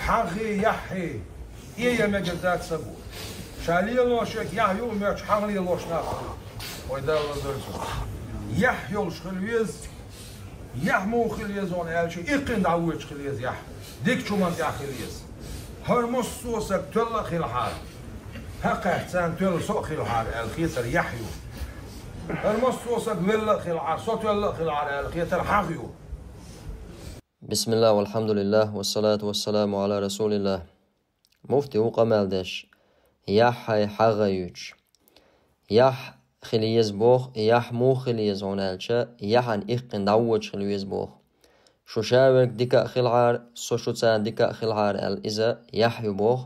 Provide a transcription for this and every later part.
حغي يحي إيه مجدات سبو شالي لوشك يحيو مش حغلي لوش ناخذ ويدا لزوج يحيو الخليز يحمو خليز on elçi iqin davuç خليز يح ديك شو من يح خليز هرمس صوصك تلا خلحار حق احسان تلا سوق خلحار الخيسر يحيو هرمس صوصك ولا خلحار صوت ولا خلحار الخيسر حغيو. بسم الله والحمد لله والصلاة والسلام على رسول الله. مفتي وقمال داش يح حغيوج يح خليز بوخ يح مو خليز عنالشا يحن إقن دعوج خليز بوخ شو شاورك ديكا خلعار سو شو تسان ديكا خلعار الإزا يحيو بوخ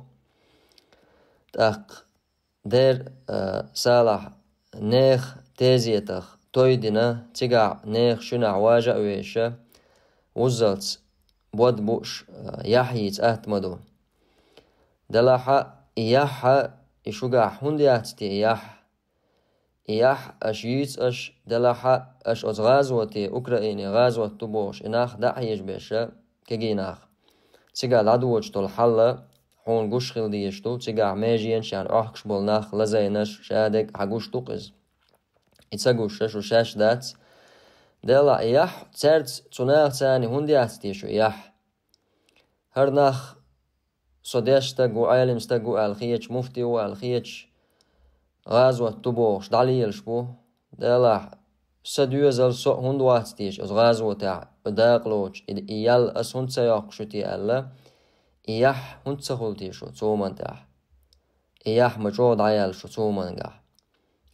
تاق دير سالح نيخ تيزيتخ تويدنا تيقع نيخ شنع واجع ويشا وزلت بود بوش يحييت أهتمدو دلاحا إياحا إشوقع هندياتي إياح أشييت أش دلاحا أش أز غازوتي أوكراني غازوة تبوش إناخ دعيش بيشا كجيناخ تيقع العدوش طول حلا حون قش خلديشتو تيقع ماجين شان أحكش بولناخ لزينش شادك حقوش توقز إتساقوش شو شاش دات دلا إياح تسرد تناغ تاني هندياتي شو إياح هرناخ صديش تقو عالم تقو الخيج مفتي والخيج غازوة تبوش دعليل شبو دلا سديوزل سو هندواتيش از غازوة تاع بداقلوش إيال أس هند سياق شتي ألا إياح هند سخلتي شو تومن تاع إياح مجود عيال شو تومن قاح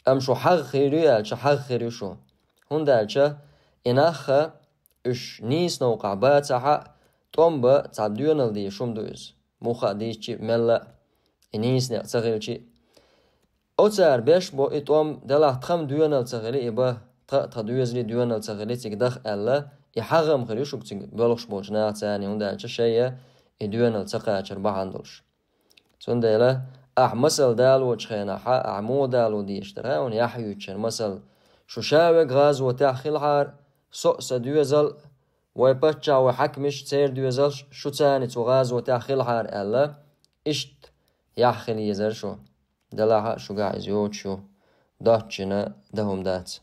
أم شو حق خيريال شو حق خيري شو هندالشا إناخا إش نيس نوقع باتاحا تومبا تعبديونال دي شوم دوز موخا ديشي ملا إنيس نعتغيلشي أوتار بيش بو إتوم دلا تخم ديونال تغيلي إبا تدويزلي ديونال تغيلي تقدخ ألا يحغم خيري شوك بلوش بوش ناعتاني هندالشا شيء ديونال تقاچر بحاندلش سندلا مسل دالو تشخينا حا مو دالو ديشترها ون يحيوتشن مسل شو شاوق غاز وتاخيل حار سوء دويزل ويبتشا وحكمش تسير دويزل شو تاني تغاز وتاخيل حار ألا إشت يحخل يزر شو دلاها شو قاعد يوتشو داتشنا دهم دات